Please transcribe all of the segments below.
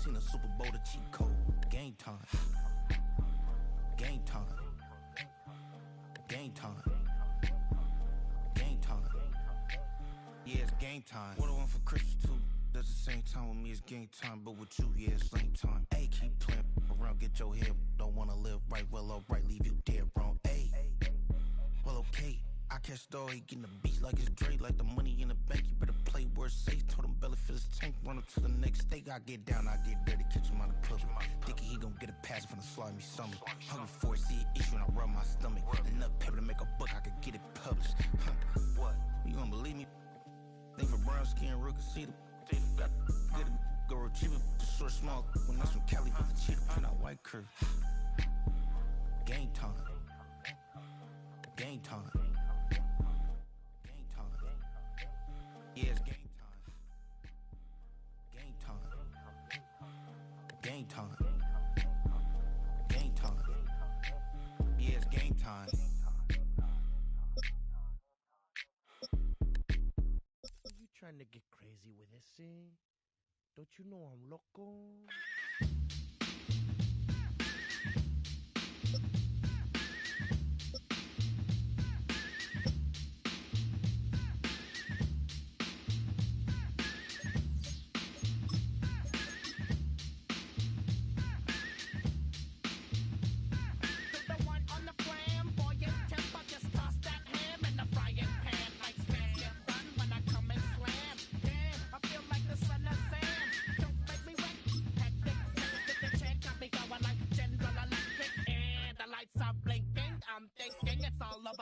Seen a Super Bowl to cheat code. Game time. Game time. Game time. Game time. Yeah, it's game time. What I want for Christmas too. At the same time with me, it's game time. But with you, yeah, it's lame time. Ayy, keep playing around, get your head. Don't wanna live right, well, alright, leave you dead wrong. Ayy, well, okay. I catch the dog, he getting the beats like it's Dre, like the money in the bank. You better play where it's safe. Told him belly fill his tank, run up to the next steak. I get down, I get dirty, catch him on the public. Thinking he gon' get a pass from the slimy stomach. Hungry for it, see an issue and I rub my stomach. Enough paper to make a book, I could get it published. Huh, what? You gonna believe me? Think for brown skin, real can see the got get it, go retrieve it, short small. When that's from Cali, but the cheetah print out white curve. Game time. Game time. Game time. Yeah, it's game time. Game time. Game time. Game time. Yeah, it's game time. You trying to get crazy with this, eh? Don't you know I'm loco?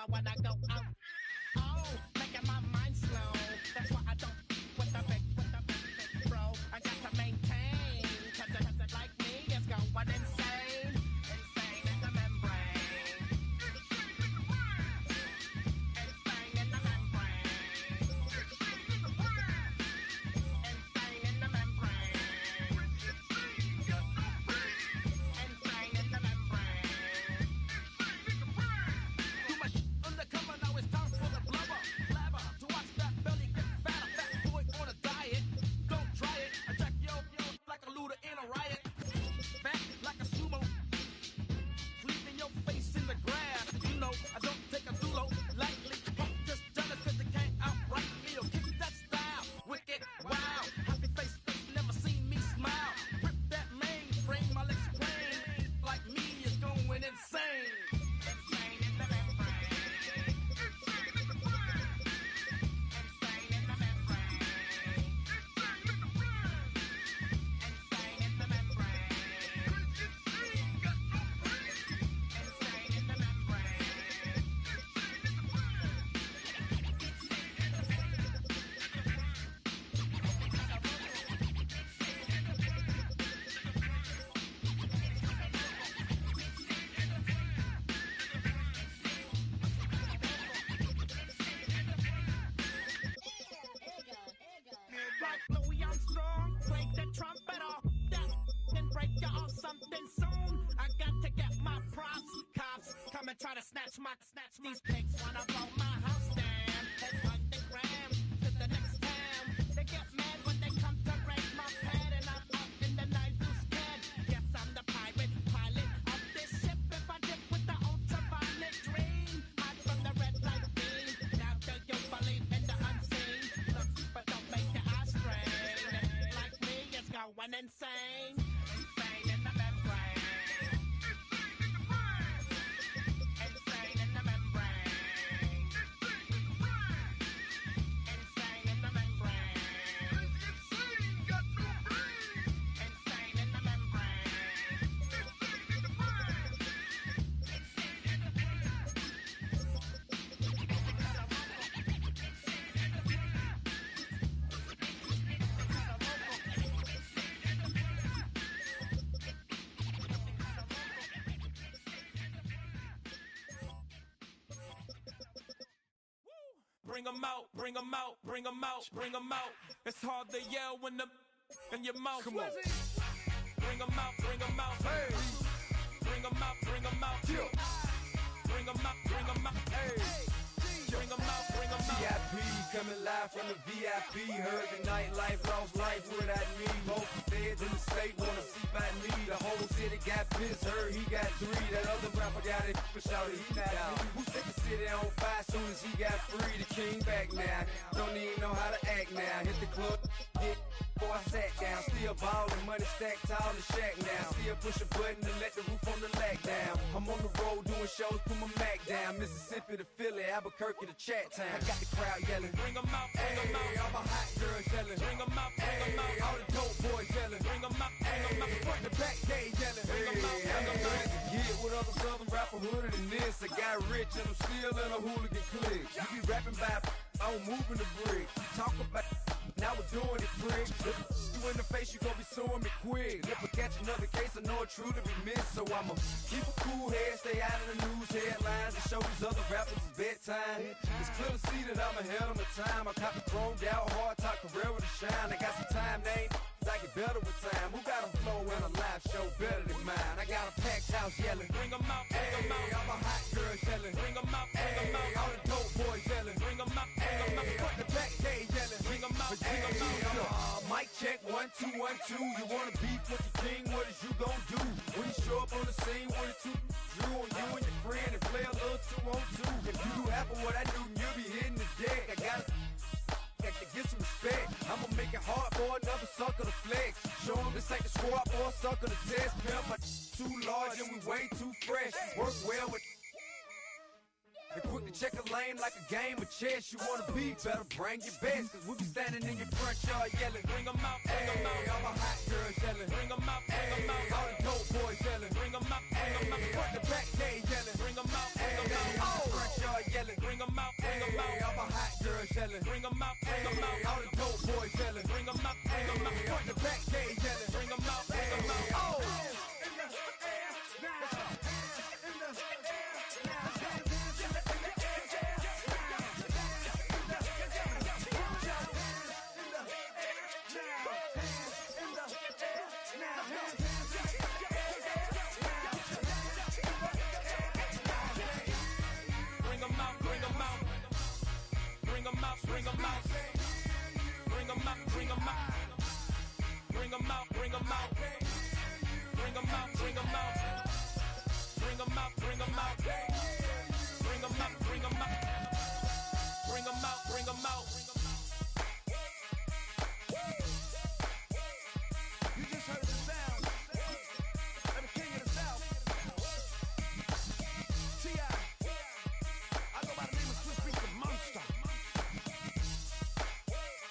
When I go out, oh, making my mind slow. That's why I don't with the big, bro. I got to maintain, cause it like me is going insane. Insane in the membrane. Insane in the membrane. Insane in the membrane. Insane in the membrane. Trumpet off that and break you off something soon. I got to get my props. Cops come and try to snatch these pigs. Wanna blow my house down. It's underground to the next town. They get mad when they come to raid my pad, and I'm up in the night who's scared. Yes, I'm the pirate pilot of this ship. If I dip with the ultraviolet dream, hide from the red light beam. Now do you believe in the unseen? Look, but don't make your eyes strain. Going insane, insane in the membrane, insane in the membrane, insane in the membrane, insane, got no brain, insane in the membrane, insane in the brain, insane in the Bring 'em out, bring 'em out, bring 'em out, bring 'em out. It's hard to yell when the in your mouth. Come on. Bring 'em out, bring 'em out. Hey. Bring 'em out, bring 'em out. Yeah. Bring 'em out, bring 'em out. Hey. Bring 'em out, bring 'em out. VIP coming live from the VIP. Heard the nightlife, lost life without me. Both feds in the state want Biz heard he got 3. That other rapper got it for shouty, he not out. Who set the city on fire soon as he got free? The king back now. Don't even know how to act now. Hit the club, get before I sat down. Still ballin', money stacked tall in the shack now. Still push a button to let the roof on the lag down. I'm on the road doing shows, put my Mac down. Mississippi to Philly, Albuquerque to Chat Town. I got the crowd yelling, Bring 'em out, bring 'em out. All my hot girls yelling, Bring 'em out, bring 'em out. all the dope boys yelling, Bring 'em out, bring 'em out. front the back gate yelling, Bring 'em out, bring 'em out. I'm to get with other southern rapper hooded than this. I got rich and I'm still in a hooligan clique. You be rapping by, I'm moving the bricks. You talk about, now we're doing it, pricks. You in the face, you gon' be suing me quick. If I catch another case, I know it truly be missed. So I'ma keep a cool head, stay out of the news headlines, and show these other rappers it's bedtime. It's clear to see that I'm ahead of my time. I caught the chromed out, hard talk career with a shine. I got some time, they ain't I get better with time. Who got a flow and a live show better than mine? I got a packed house yelling, Bring 'em out, bring 'em out. all my hot girls yelling, Bring 'em out, bring 'em out. all the dope boys yelling, Bring 'em out, bring 'em out. front the back gate yelling, Bring 'em out, bring 'em out. mic check 1 2 1 2. You wanna beef with the king? What is you gon' do when you show up on the scene with a 2 Drew on you and your friend and play a little 2-on-2? If you do half of what I do, you'll be hitting the deck. I gotta get some respect. I'ma make it hard for another sucker to flex. Show 'em this ain't the squad for a sucker to test. Pimp, my too large and we way too fresh. Work well with. And quick to check a lane like a game of chess. You wanna be better, bring your best. Cause we be standing in your front yard yelling, Bring 'em out, bring 'em out. all my hot girls yelling, Bring 'em out, bring 'em out. all the dope boys yelling, Bring 'em out, bring 'em out. front the back gate yelling, Bring 'em out, bring 'em out. front yard yelling, Bring 'em out, bring 'em out. all my hot girls yelling, Bring 'em out, bring 'em out. all the dope boys yelling, Bring 'em out, bring 'em out. front the back gate yelling, Bring 'em out, bring 'em out. Bring 'em out, bring 'em out. Bring 'em out, bring 'em out. Bring 'em out, bring 'em out. Bring 'em out, bring 'em out. Bring 'em out, bring 'em out. Bring 'em out, bring 'em out. Bring 'em out, bring 'em out. Bring 'em out, bring 'em out. You just heard the sound of the king of the south. T.I. I go by the name of Swiss Beats the Monster.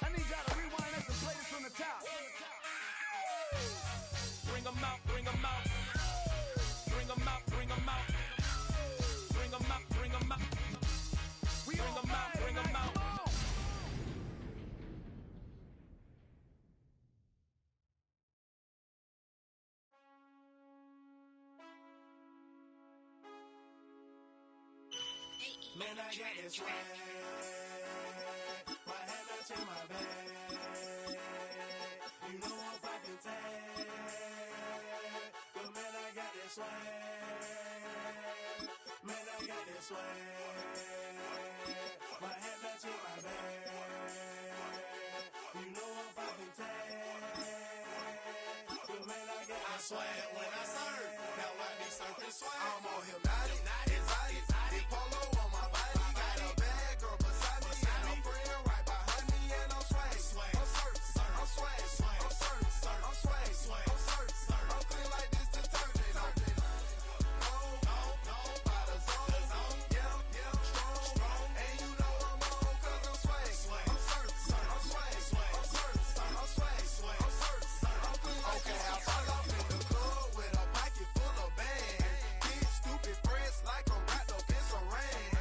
I need y'all to rewind this and play this from the top. Bring 'em out, bring 'em out. Bring 'em out, bring 'em out. Bring 'em out, bring 'em out. We Bring on 'em out, fire bring 'em tonight, out. come on. Man, I got this swag. My hand up to my bag. You know I'm fucking tag. But man, I got this swag. Man, I got this swag. My hand up to my bag. You know I'm fucking tag. But man, I swag when I serve. Now I be surfing swag. I'm on hypnotic, exotic, polo on my body. Got a bad girl beside me, and a friend right behind me, and I'm swag. I'm surf, I'm swag, I'm surf, I'm swag, I'm surf, I'm clean like this detergent. No, by the zone, yeah, strong, and you know I'm on 'cause I'm swag. I'm surf, I'm swag, I'm surf, I'm swag, I'm surf, I'm clean like this. Okay, I fall off in the club with a pocket full of bands. Big stupid friends like I'm wrapped up in saran.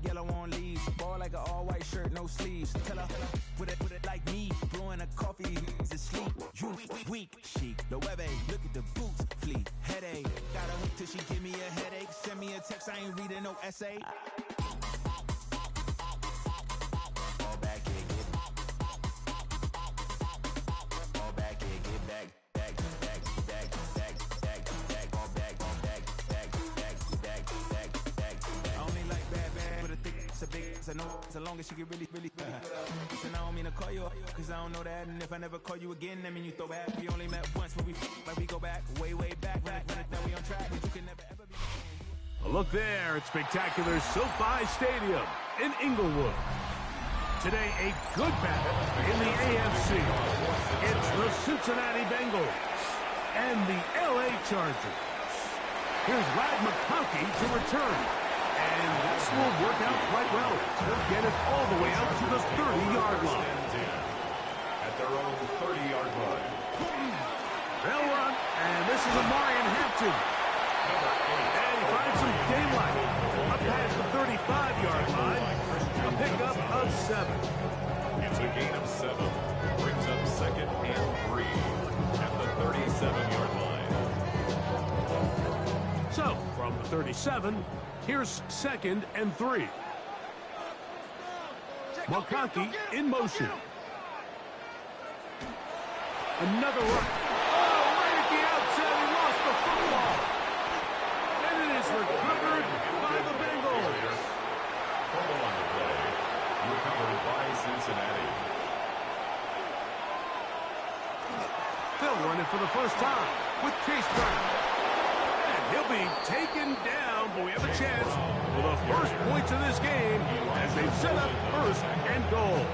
yellow on leaves. Ball like an all-white shirt, no sleeves. Tell her, put it like me. Blowing a coffee, he's asleep. You weak, chic. The web look at the boots, fleet. Headache, got a hook till she give me a headache. Send me a text, I ain't reading no essay. All back here, get all back here, get back. I know as long as she get really Listen, I don't mean to call you up, cause I don't know that. And if I never call you again, that mean you throw back. We only met once, but we go back, way back. When it that we on track, but you can never ever be. A look there at spectacular SoFi Stadium in Inglewood. Today, a good battle in the AFC. It's the Cincinnati Bengals and the LA Chargers. Here's Rad McConkey to return. And this will work out quite well. They'll get it all the way out to the 30-yard line. At their own 30-yard line. They'll run, and this is Amarian Hampton. And he finds some daylight up past the 35-yard line. A pickup of 7. It's a gain of 7. Brings up 2nd and 3 at the 37-yard line. So, from the 37, here's 2nd and 3. McConkey in motion. Another run. Oh, right at the outset, he lost the football. And it is recovered by the Bengals. Fumble on the play. Recovered by Cincinnati. They'll run it for the first time with Chase Brown. He'll be taken down, but we have a chance for the first points of this game as they've set up 1st and goal.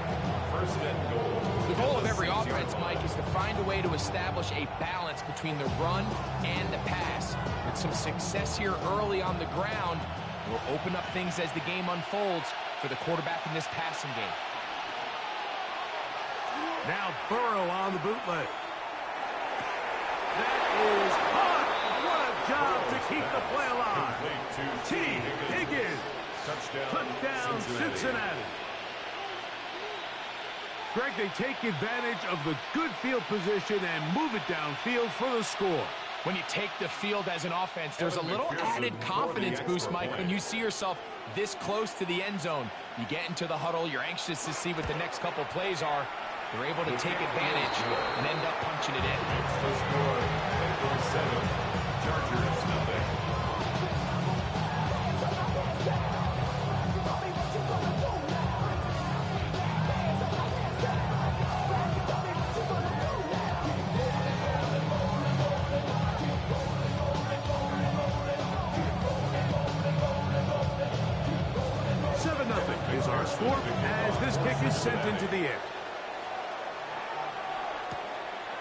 1st and goal. The goal of every offense, Mike, is to find a way to establish a balance between the run and the pass. With some success here early on the ground, will open up things as the game unfolds for the quarterback in this passing game. Now Burrow on the bootleg. That is hot. Job to keep the play alive. T. Higgins. Touchdown Cincinnati. Greg, they take advantage of the good field position and move it downfield for the score. When you take the field as an offense, there's a little added confidence boost, Mike, when you see yourself this close to the end zone. You get into the huddle, you're anxious to see what the next couple plays are. They're able to take advantage and end up punching it in. It's the score, Bengals 7, Chargers 0. Is our score as this kick is sent into the air.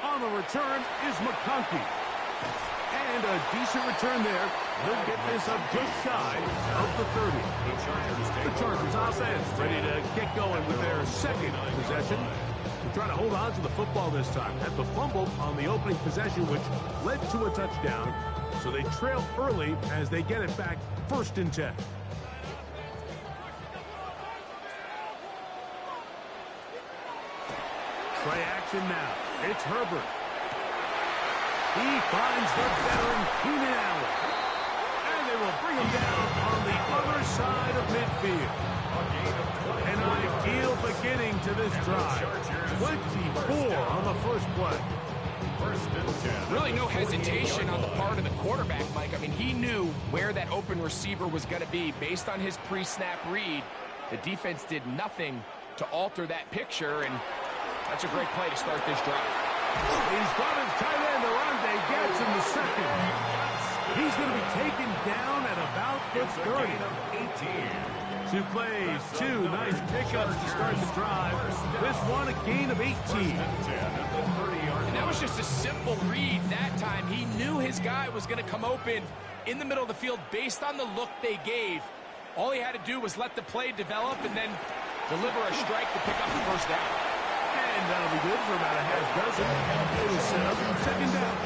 On the return is McConkey. And a decent return there. He'll get this up just shy of the 30. The Chargers offense ready to get going with their second possession. They're trying to hold on to the football this time. At the fumble on the opening possession, which led to a touchdown. So they trail early as they get it back 1st and 10. Play action now. It's Herbert. He finds the veteran Keenan Allen. And they will bring him down on the other side of midfield. An ideal beginning to this drive. 24 on the first play. Really no hesitation on the part of the quarterback, Mike. I mean, he knew where that open receiver was going to be based on his pre-snap read. The defense did nothing to alter that picture, and that's a great play to start this drive. He's got his tight end, Arande Gadsden the second. He's going to be taken down at about the 30. 2 plays, 2 nice pickups to start the drive. This one, a gain of 18. And that was just a simple read that time. He knew his guy was going to come open in the middle of the field based on the look they gave. All he had to do was let the play develop and then deliver a strike to pick up the first down. And And that'll be good for about a half dozen. It'll set up second down.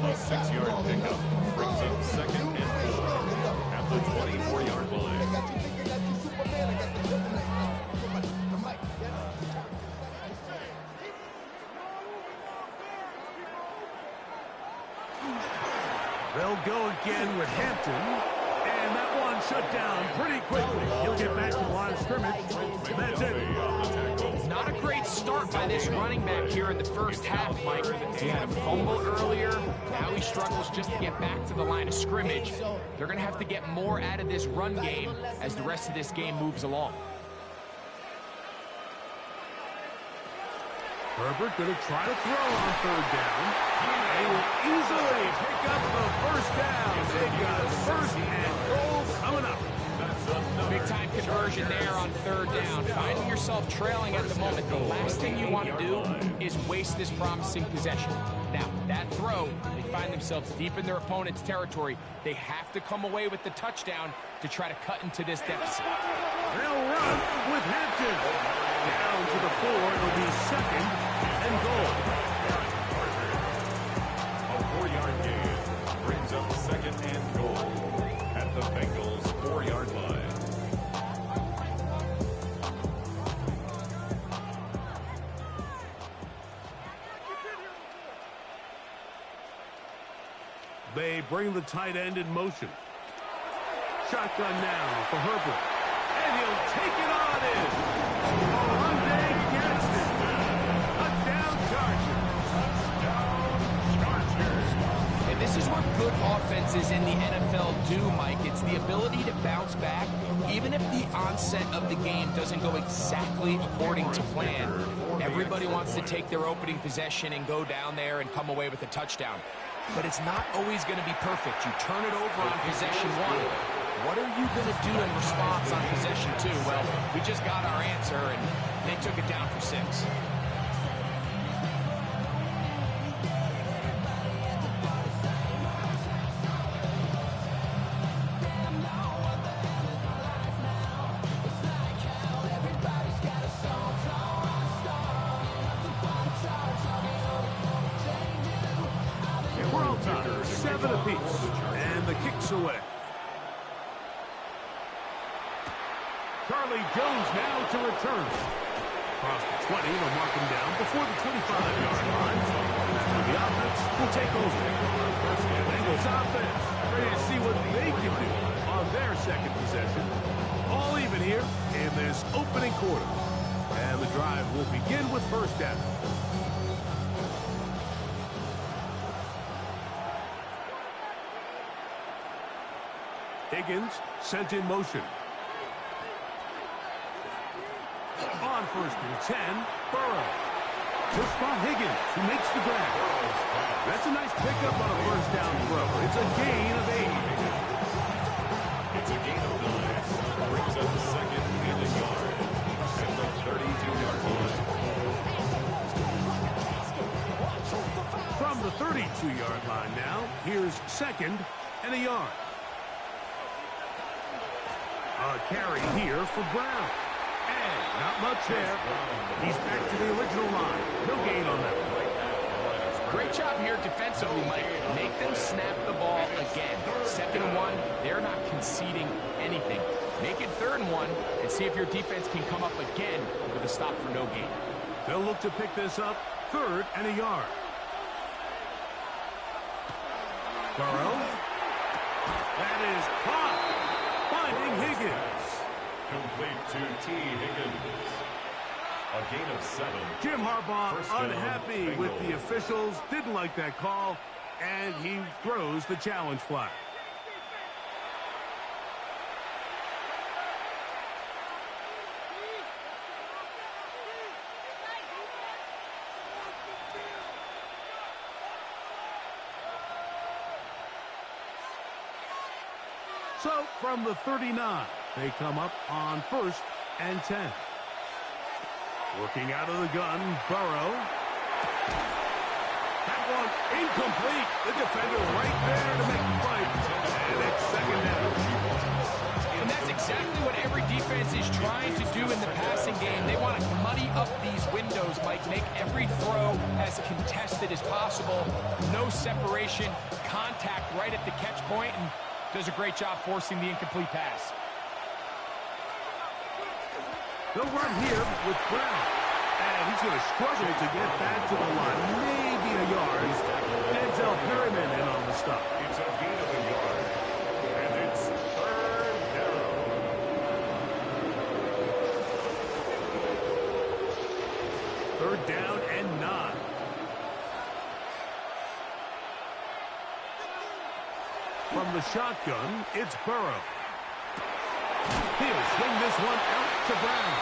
A 6-yard pickup brings up second and 4 at the 24-yard line. They'll go again with Hampton. And that one shut down pretty quickly. He'll get back to the line of scrimmage. And that's it. Not a great start by this running back here in the first half, Mike. He had a fumble earlier. Now he struggles just to get back to the line of scrimmage. They're going to have to get more out of this run game as the rest of this game moves along. Herbert going to try to throw on third down. They will easily pick up the first down. They've got first and goal coming up. Big-time conversion there on third down. Finding yourself trailing at the moment, the last thing you want to do is waste this promising possession. Now, that throw, they find themselves deep in their opponent's territory. They have to come away with the touchdown to try to cut into this deficit. They'll run with Hampton. Down to the 4. It'll be second and goal. A 4-yard gain brings up second and goal at the Bengals' 4-yard line. They bring the tight end in motion. Shotgun now for Herbert. And he'll take it on in. Monday gets it. Touchdown Chargers. And this is what good offenses in the NFL do, Mike. It's the ability to bounce back, even if the onset of the game doesn't go exactly according to plan. Everybody wants to take their opening possession and go down there and come away with a touchdown. But it's not always going to be perfect. You turn it over on possession 1. What are you going to do in response on possession 2? Well, we just got our answer, and they took it down for 6. We're all tied, 7 apiece, and the kick's away. Charlie Jones now to return. Across the 20, they'll mark him down before the 25-yard line. That's when the offense will take over. Bengals offense ready to see what they can do on their second possession. All even here in this opening quarter. And the drive will begin with first down. Higgins sent in motion. On first and 10, Burrow. To spot Higgins, who makes the grab. That's a nice pickup on a first down throw. It's a gain of 8. It's a gain of 9. Brings up second and a yard at the 32-yard line. From the 32-yard line now, here's second and a yard. A carry here for Brown. And not much there. He's back to the original line. No gain on that one. Great job here defensively, Mike. Make them snap the ball again. 2nd and 1, they're not conceding anything. Make it 3rd and 1 and see if your defense can come up again with a stop for no gain. They'll look to pick this up 3rd and a yard. Burrow. That is caught. Finding Higgins. Complete to T. Higgins. A gain of 7. Jim Harbaugh First down, unhappy Bengals. with the officials. Didn't like that call. And he throws the challenge flag. So, from the 39, they come up on 1st and 10. Working out of the gun, Burrow. That one incomplete. The defender right there to make the fight. And it's 2nd down. And that's exactly what every defense is trying to do in the passing game. They want to muddy up these windows, Mike, make every throw as contested as possible. No separation, contact right at the catch point, and does a great job forcing the incomplete pass. They'll run here with Brown. And he's going to struggle to get back to the line. Maybe a yard. Denzel Perryman in on the stop. It's a gain of a yard. And it's third down. Third down and 9. From the shotgun, it's Burrow. He'll swing this one out to Brown.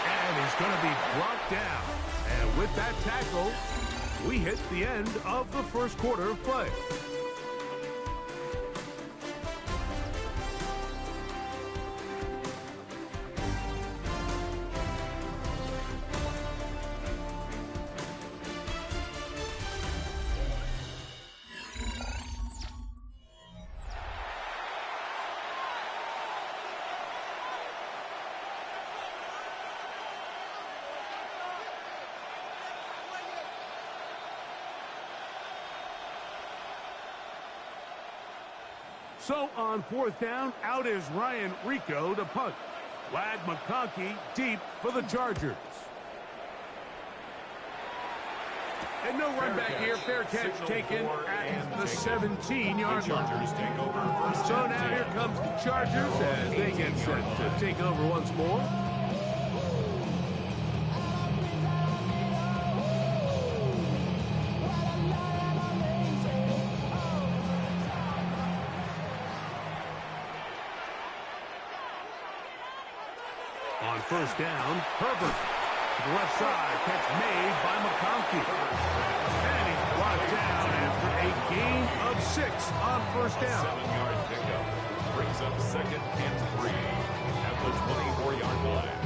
And he's going to be brought down. And with that tackle, we hit the end of the first quarter of play. So on fourth down, out is Ryan Rico to punt. Lad McConkey deep for the Chargers. And no run back here. Fair catch taken at the 17-yard line. Chargers take over first. So now here comes the Chargers as they get set to take over once more. On first down, Herbert to the left side, catch made by McConkey. And he's brought down after a gain of 6 on first down. 7-yard pickup brings up second and 3 at the 24-yard line.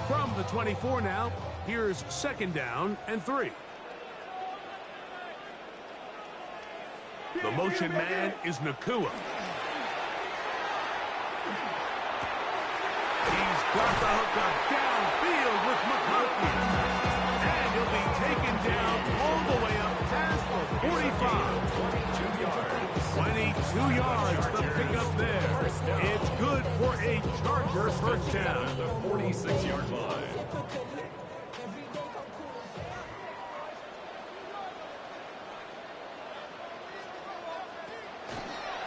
From the 24 now, here's second down and 3. The motion man is Nakua. He's got the hook up downfield with McConkey. And he'll be taken down all the way up past the 45. 22 yards, the pickup there. It's good for a Charger first down. At the 46-yard line.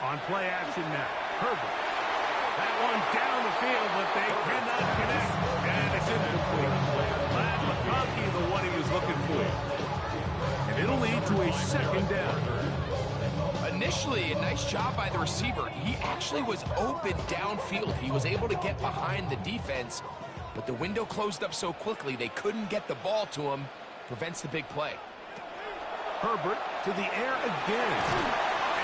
On play action now, Herbert. That one down the field, but they cannot connect. And it's incomplete. Lad McConkey, the one he was looking for. And it'll lead to a second down. Initially, a nice job by the receiver. He actually was open downfield. He was able to get behind the defense, but the window closed up so quickly they couldn't get the ball to him. Prevents the big play. Herbert to the air again.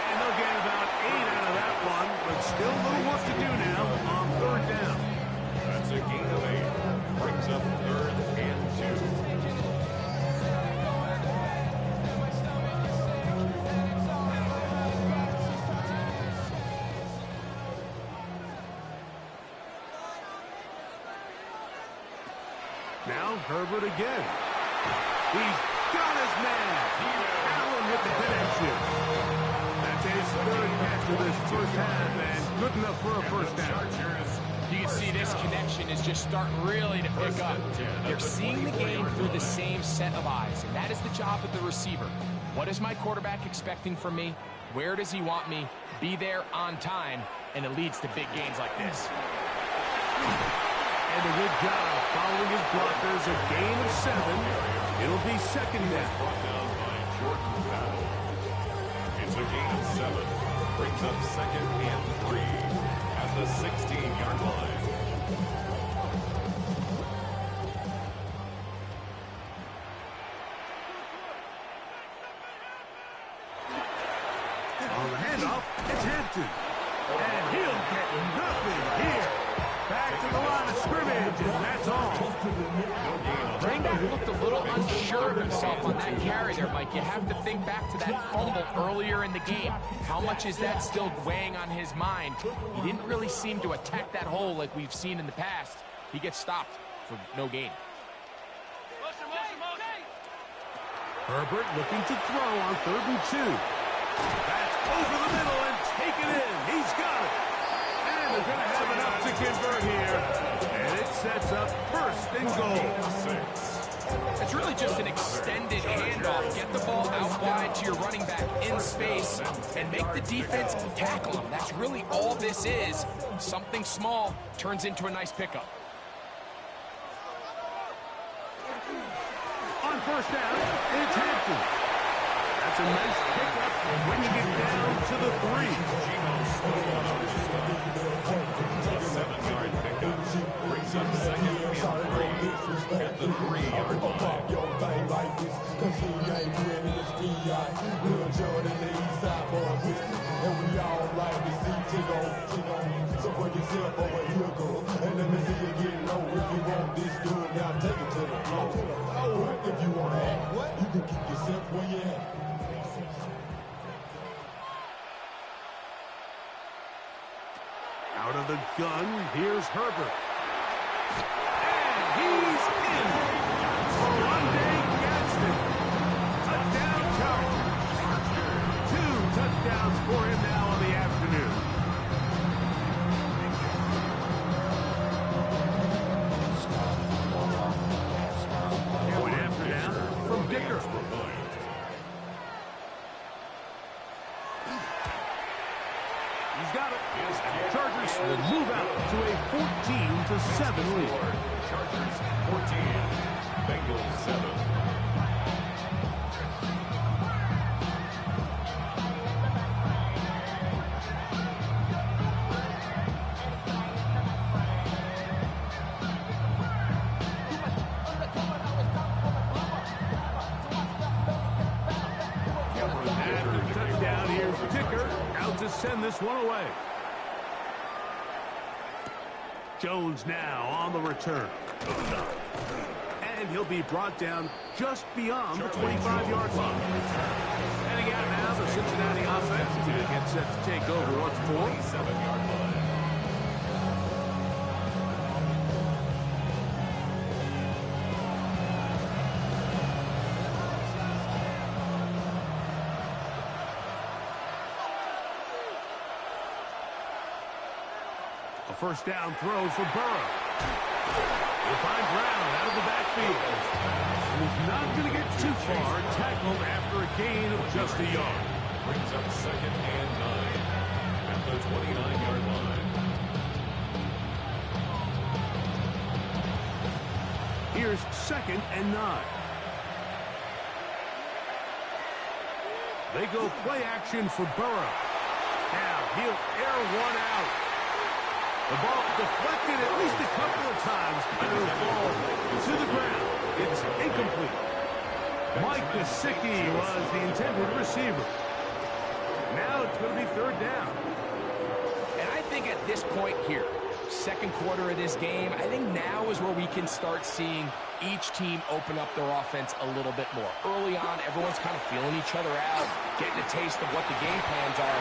And they'll get about 8 out of that one, but still a little work to do now on third down. That's a gain of 8. Brings up third and 2. Now Herbert again. He's got his man. Allen with the connection. That's his third catch of this first half, and good enough for a first down. You can see this connection is just starting really to pick up. They're seeing the game through the same set of eyes, and that is the job of the receiver. What is my quarterback expecting from me? Where does he want me? Be there on time, and it leads to big gains like this. And a good job following his blockers, a gain of 7. It'll be second down. Brought down by Jordan Battle. It's a gain of 7. Brings up second and 3 at the 16-yard line. On the handoff, it's Hampton. And he'll get nothing here. Back to the line of scrimmage, and that's all. Bring back He looked a little unsure of himself on that carry there, Mike. You have to think back to that fumble earlier in the game. How much is that still weighing on his mind? He didn't really seem to attack that hole like we've seen in the past. He gets stopped for no gain. Herbert looking to throw on 3rd and 2. That's over the middle and taken in. He's got it. And they're going to have enough to convert here. And it sets up 1st and goal. It's really just an extended handoff. Get the ball out wide to your running back in space and make the defense tackle him. That's really all this is. Something small turns into a nice pickup. On 1st down, it's Hampton. That's a nice pickup, bringing it down to the 3. A 7-yard pickup brings up 2nd and 3 at the 3-yard If you want to act, you can keep yourself where you at. Out of the gun, here's Herbert. And he's in. Rondé Gadsden. Touchdown Chargers. 2 touchdowns for him now on the afternoon. Point after down from Dicker. He's got it. Chargers will move out to a 14-7 lead. Chargers 14, Bengals 7. After the touchdown, here's Dicker out to send this one away. Jones now on the return. And he'll be brought down just beyond the 25-yard line. Heading out now, the Cincinnati offense is going to get set to take over once more. 7-yard line. A 1st down throw for Burrow. He'll find Brown out of the backfield. And he's not going to get too far, tackled after a gain of just a yard. Brings up 2nd and 9 at the 29-yard line. Here's 2nd and 9. They go play action for Burrow. Now he'll air one out. The ball deflected at least a couple of times, and it'll fall to the ground. It's incomplete. Mike Gesicki was the intended receiver. Now it's going to be 3rd down. And I think at this point here, 2nd quarter of this game, I think now is where we can start seeing each team open up their offense a little bit more. Early on, everyone's kind of feeling each other out, getting a taste of what the game plans are.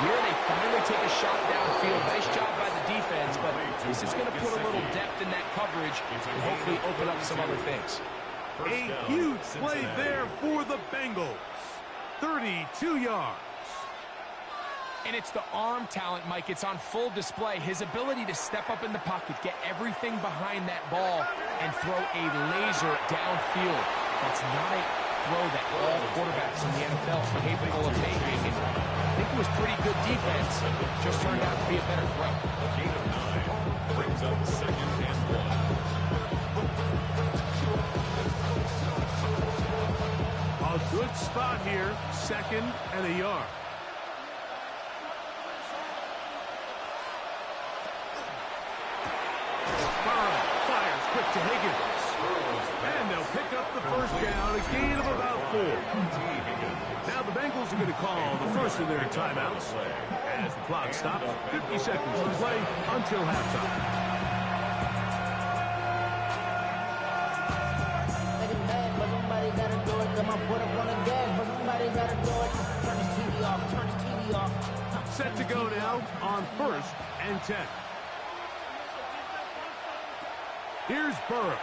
Here they finally take a shot downfield. Nice job by the defense, but this is going to put a little depth in that coverage and hopefully open up some other things. A huge play there for the Bengals. 32 yards. And it's the arm talent, Mike. It's on full display. His ability to step up in the pocket, get everything behind that ball, and throw a laser downfield. That's not a throw that all quarterbacks in the NFL are capable of making. And I think it was pretty good defense. Just turned out to be a better throw. A gain of 9 brings up 2nd and 1. A good spot here. 2nd and a yard. Fires quick to Higgins. And they'll pick up the 1st down, a gain of about 4. Now the Bengals are going to call the first of their timeouts. As the clock stops, 50 seconds to play until halftime. got my foot up on the gas, but somebody gotta do it. Turn this TV off, turn this TV off. Set to go now on 1st and 10. Here's Burrow.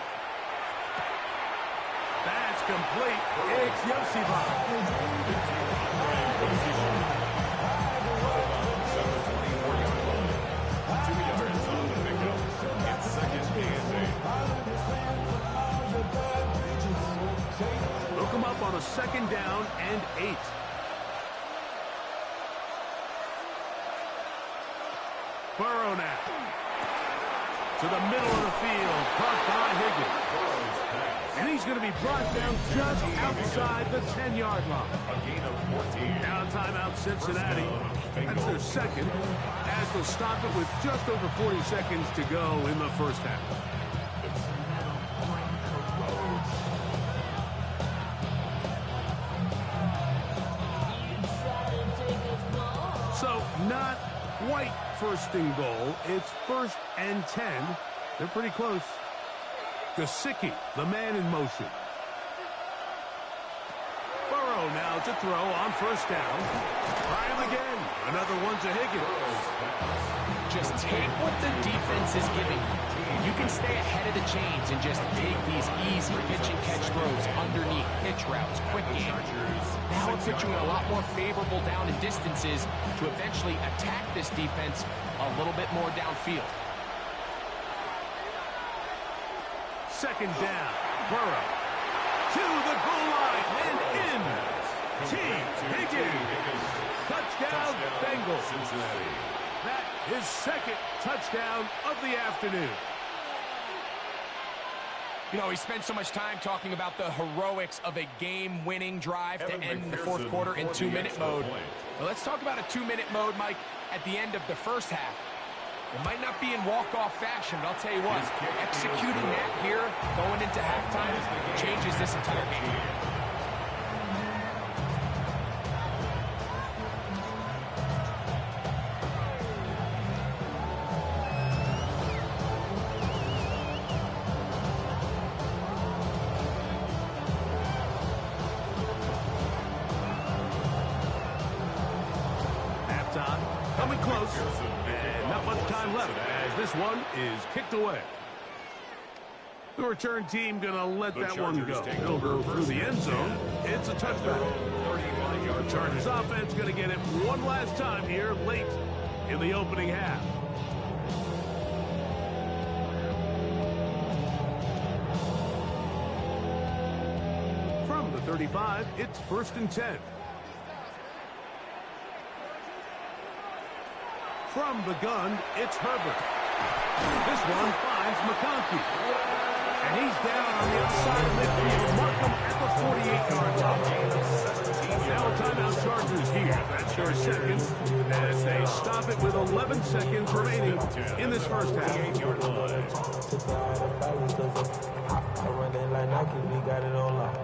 That's complete. It's Yoshiba. Look him up on a 2nd down and 8. Burrow now. To the middle of the field. Caught by Higgins. And he's going to be brought down just outside the 10-yard line. A gain of 14. Now timeout Cincinnati. That's their second, as they'll stop it with just over 40 seconds to go in the first half. So not quite 1st and goal. It's 1st and 10. They're pretty close. Gesicki, the man in motion. Burrow now to throw on 1st down. Try him again. Another one to Higgins. Just take what the defense is giving you. You can stay ahead of the chains and just take these easy pitch and catch throws underneath, pitch routes, quick game. Now it puts you in a lot more favorable down and distances to eventually attack this defense a little bit more downfield. 2nd down. Burrow to the goal line and in. T. Higgins. Touchdown, Bengals. Cincinnati. That is 2nd touchdown of the afternoon. You know, he spent so much time talking about the heroics of a game-winning drive to end the 4th quarter in 2-minute mode. Well, let's talk about a 2-minute mode, Mike, at the end of the first half. It might not be in walk-off fashion, but I'll tell you what, executing that here, going into halftime, changes this entire game. Coming close, and not much time left as this one is kicked away. The return team going to let that one go. It'll go through the end zone. It's a touchback. The Chargers offense going to get it one last time here late in the opening half. From the 35, it's 1st and 10. From the gun, it's Herbert. This one finds McConkey. And he's down on the outside of midfield. Mark him at the 48-yard line. Now a timeout Chargers here. That's your 2nd. As they stop it with 11 seconds remaining in this first half. 48-yard line. I run that like Nike, we got it on lock.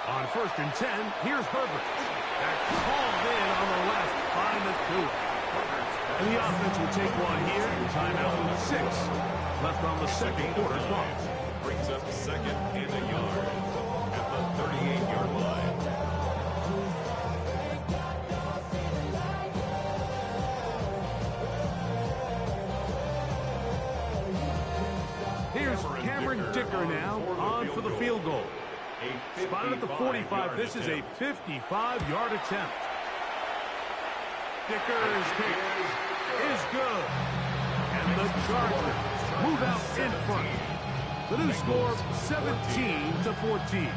On 1st and 10, here's Herbert. That's called in on the left by McCool. And the offense will take one here. Timeout with 6 left on the 2nd quarter clock. Brings up 2nd and a yard at the 38-yard line. Here's Cameron Dicker now on for the field goal. Spotted at the 45. This is a 55-yard attempt. Dicker's kick is good. And the Chargers move out in front. The new score, 17-14.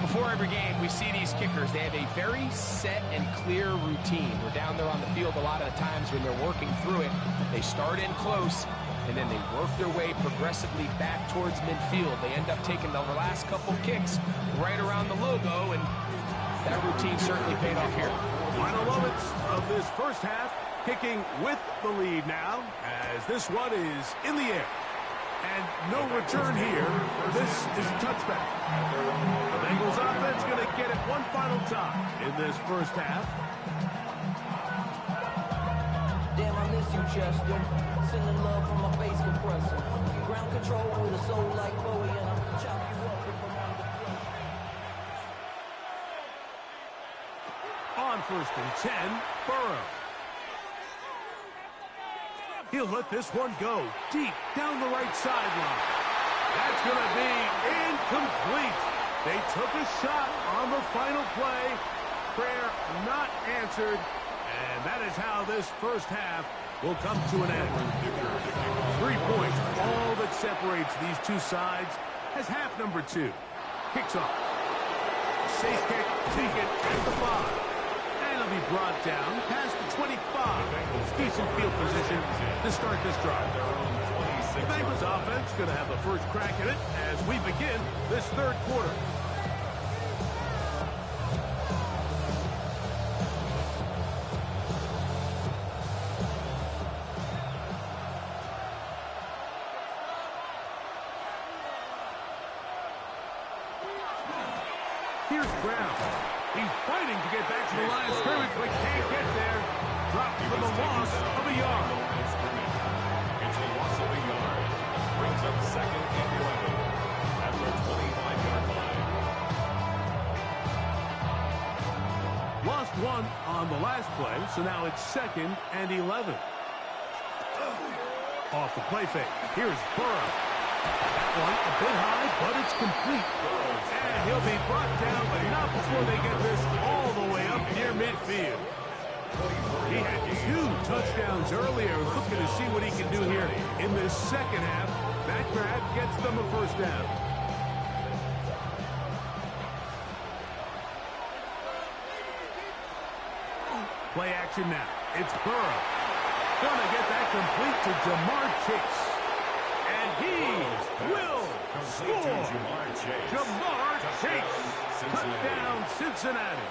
Before every game, we see these kickers. They have a very set and clear routine. We're down there on the field a lot of the times when they're working through it. They start in close, and then they work their way progressively back towards midfield. They end up taking the last couple kicks right around the logo, and that routine certainly paid off here. Final moments of this first half, kicking with the lead now, as this one is in the air. And no return here. This is a touchback. The Bengals offense going to get it one final time in this first half. miss you, Chester. Sending love from my bass compressor. Ground control with a soul like Bowie, and I'll chop you up if I'm under pressure. On 1st and 10, Burrow. He'll let this one go deep down the right sideline. That's going to be incomplete. They took a shot on the final play. Prayer not answered. And that is how this first half will come to an end. 3 points, all that separates these two sides, as half number 2 kicks off. Safe kick, taken at the 5. And it'll be brought down past the 25. Decent field position to start this drive. The Bengals offense going to have the first crack at it as we begin this third quarter. Here's Brown. He's fighting to get back to the line of scrimmage, but can't get there. Dropped for the loss of a yard. It's a loss of a yard. Brings up 2nd and 11 at the 25-yard line. Lost one on the last play, so now it's 2nd and 11. Off the play fake. Here's Burrow. That one a bit high, but it's complete. And he'll be brought down, but not before they get this all the way up near midfield. He had 2 touchdowns earlier. Looking to see what he can do here in this second half. That grab gets them a first down. Play action now. It's Burrow. Gonna get that complete to Jamar Chase. And he will score. Jamar Chase. Touchdown, Cincinnati.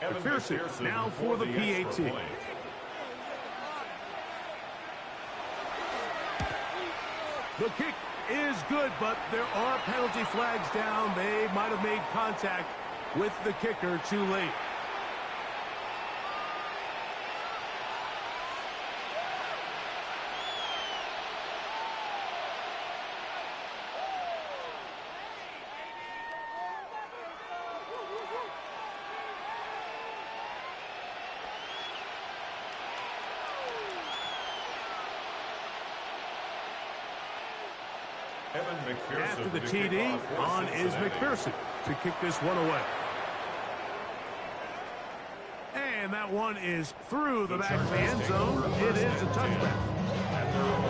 McPherson now for the PAT. The kick is good, but there are penalty flags down. They might have made contact with the kicker too late. After the TD, on is McPherson to kick this one away. And that one is through the back of the end zone. It is a touchback.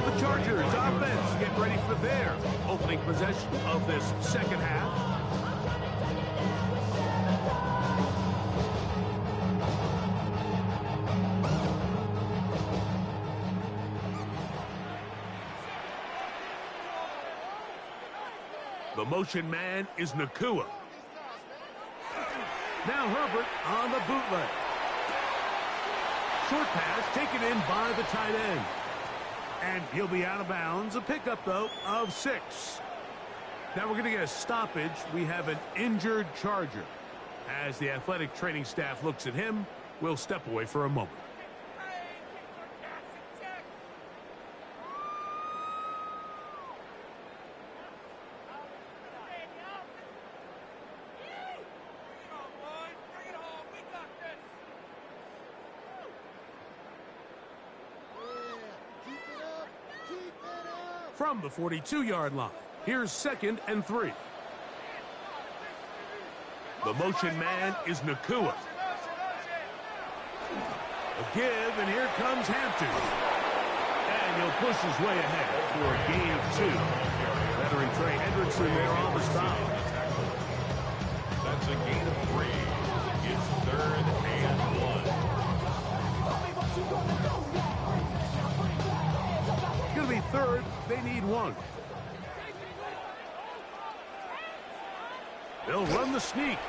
The Chargers offense get ready for their opening possession of this second half. The motion man is Nakua. Now Herbert on the bootleg. Short pass taken in by the tight end. And he'll be out of bounds. A pickup, though, of 6. Now we're going to get a stoppage. We have an injured Charger. As the athletic training staff looks at him, we'll step away for a moment. From the 42-yard line, here's 2nd and 3. The motion man is Nakua. A give, and here comes Hampton. And he'll push his way ahead for a gain of 2. Veteran Trey Hendrickson there on the stop. That's a gain of 3. It's 3rd and 1. It's going to be 3rd. They need 1. They'll run the sneak.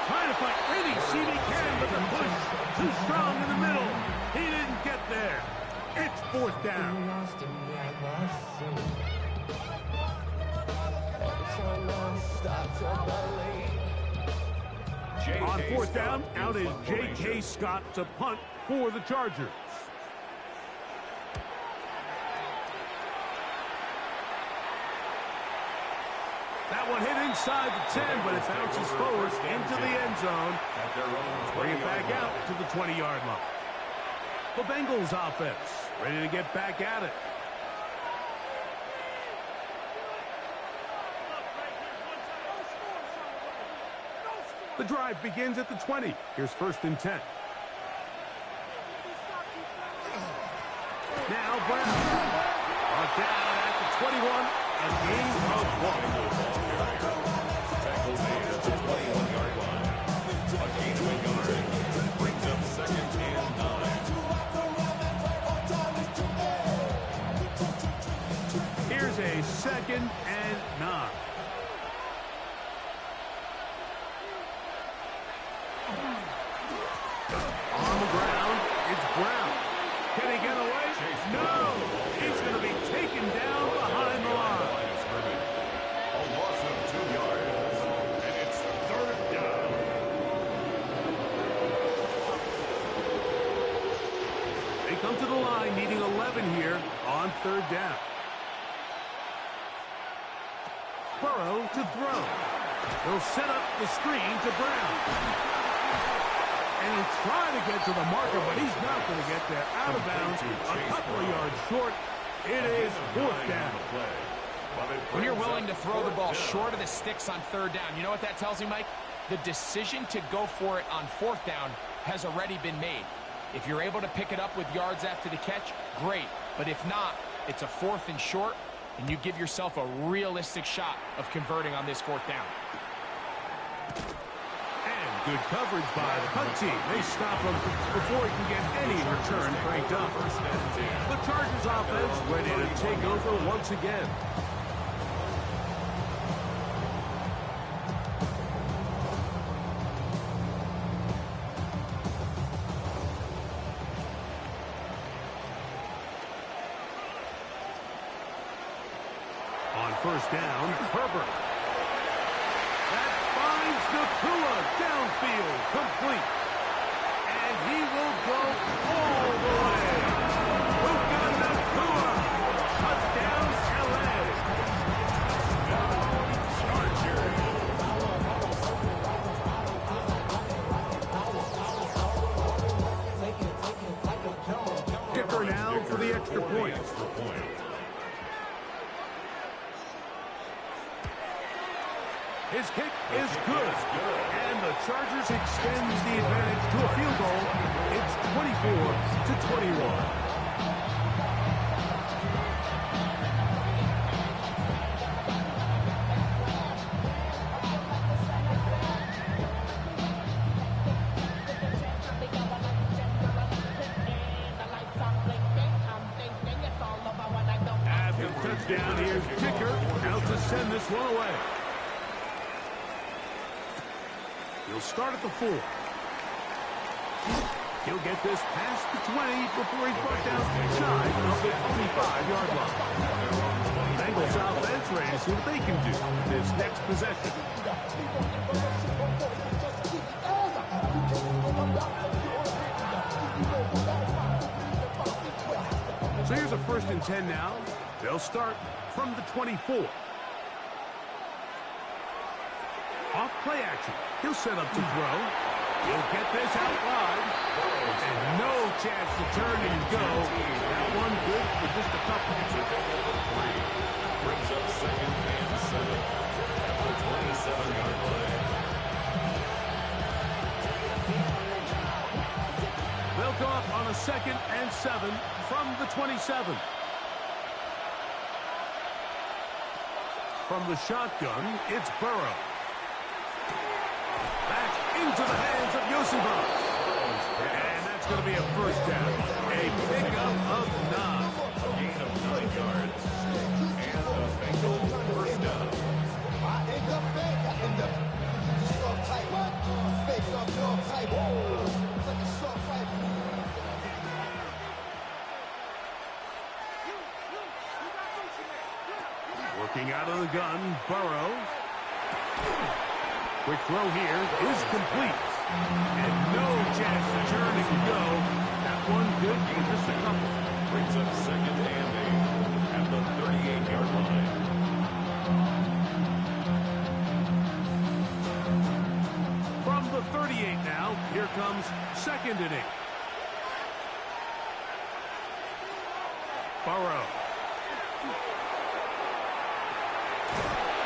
Trying to find any seam he can, but the push too strong in the middle. He didn't get there. It's 4th down. On fourth down, out is J.K. Scott to punt for the Chargers. That one hit inside the 10, but it bounces forward into the end zone. Bring it back out to the 20-yard line. The Bengals offense ready to get back at it. The drive begins at the 20. Here's 1st and 10. Now Brown. Brought down at the 21. A gain of 1. Tackle made at the 21-yard line. A gain of 1 yard. Brings up 2nd and 9. Here's a 2nd and 9. On the ground, it's Brown. Can he get away? No! He's going to be taken down behind the line. A loss of 2 yards. And it's 3rd down. They come to the line needing 11 here on 3rd down. Burrow to throw. He'll set up the screen to Brown. And he'll try to get to the marker, but he's not going to get there. Out of bounds, a couple of yards short. It is 4th down. When you're willing to throw the ball short of the sticks on 3rd down, you know what that tells you, Mike? The decision to go for it on 4th down has already been made. If you're able to pick it up with yards after the catch, great. But if not, it's a 4th and short, and you give yourself a realistic shot of converting on this 4th down. Good coverage by the punt team. They stop him before he can get any return cranked up. The Chargers offense ready to take over once again. On 1st down, Herbert. Nakua downfield, complete. And he will go all the way. Puka Nakua, touchdown LA. Kicker now for the extra point. His kick is good. And the Chargers extends the advantage to a field goal. It's 24-21. After the touchdown, here's Kicker out to send this one away. He'll start at the 4. He'll get this past the 20 before he's brought down shy of the 25-yard line. Bengals offense ready to see what they can do this next possession. So here's a 1st and 10 now. They'll start from the 24. Off play action. He'll set up to throw. He'll get this out wide. And no chance to turn and go. That one good for just a couple. Brings up 2nd and 7 at the 27-yard line. They'll go up on a 2nd and 7 from the 27. From the shotgun, it's Burrow. Back into the hands of Yosiba. And that's going to be a 1st down. A pickup of 9. A gain of 9 yards. And the Bengals 1st down. Working out of the gun, Burrow. Quick throw here is complete. And no chance to turn and go. That one good for just a couple. Brings up second and 8 at the 38-yard line. From the 38 now, here comes second and 8. Burrow.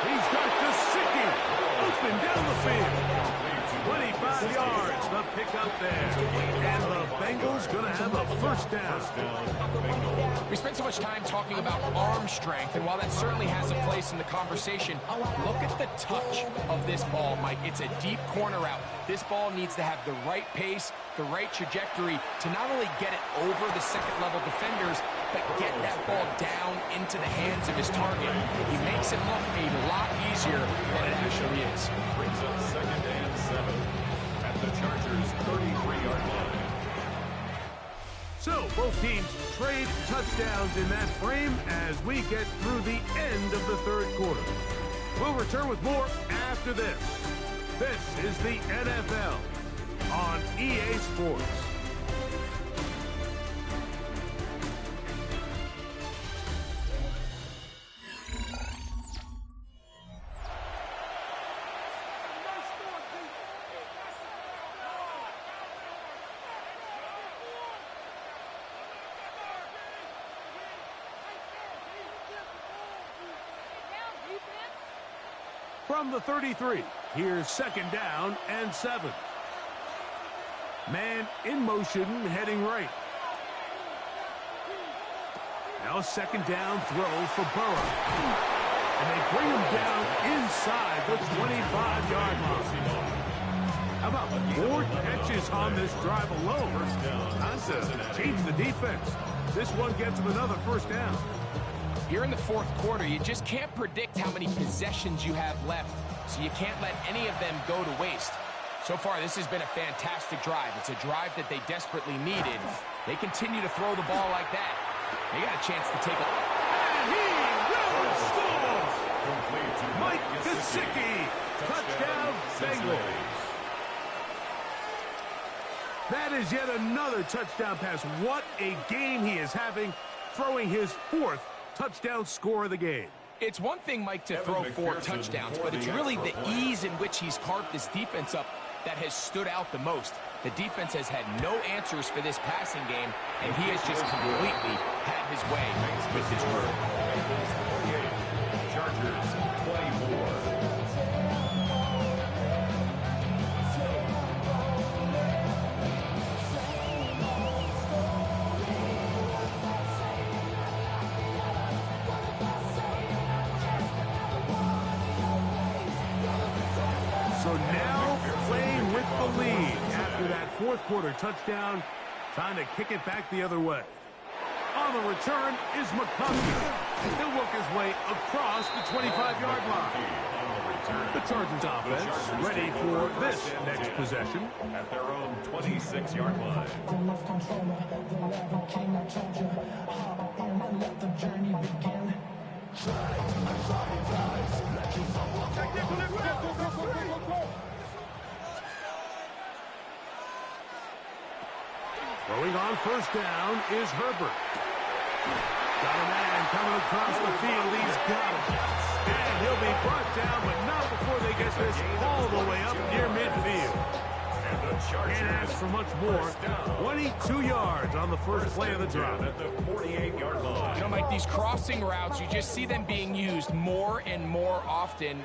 He's got Gesicki open down the field. 25 yards, the pickup there. And the Bengals going to have a first down. We spent so much time talking about arm strength, and while that certainly has a place in the conversation, look at the touch of this ball, Mike. It's a deep corner route. This ball needs to have the right pace, the right trajectory to not only get it over the second-level defenders, but get that ball down into the hands of his target. He makes it look a lot easier than it actually is. Brings up second and 7 at the Chargers' 33-yard line. So, both teams trade touchdowns in that frame as we get through the end of the third quarter. We'll return with more after this. This is the NFL on EA Sports. From the 33, here's second down and 7. Man in motion, heading right. Now second down throw for Burrow. And they bring him down inside the 25-yard line. How about 4 catches on this drive alone? Time to change the defense. This one gets him another first down. Here in the fourth quarter, you just can't predict how many possessions you have left, so you can't let any of them go to waste. So far, this has been a fantastic drive. It's a drive that they desperately needed. They continue to throw the ball like that. They got a chance to take a... And he will score! Mike Gesicki, touchdown Bengals. That is yet another touchdown pass. What a game he is having, throwing his 4th touchdown score of the game. It's one thing, Mike, to throw 4 touchdowns, but it's really the ease in which he's carved this defense up that has stood out the most. The defense has had no answers for this passing game, and he has just completely had his way with his group. Chargers 24. So now playing with the lead after that fourth quarter touchdown, trying to kick it back the other way. On the return is McConkey. He'll work his way across the 25-yard line. The Chargers offense ready for this next possession. At their own 26-yard line. Throwing on first down is Herbert. Got a man coming across the field. He's got him. And he'll be brought down, but not before they get this all the way up near midfield. Can't ask for much more. 22 yards on the first play of the drive. At the 48-yard line. You know, Mike, these crossing routes, you just see them being used more and more often.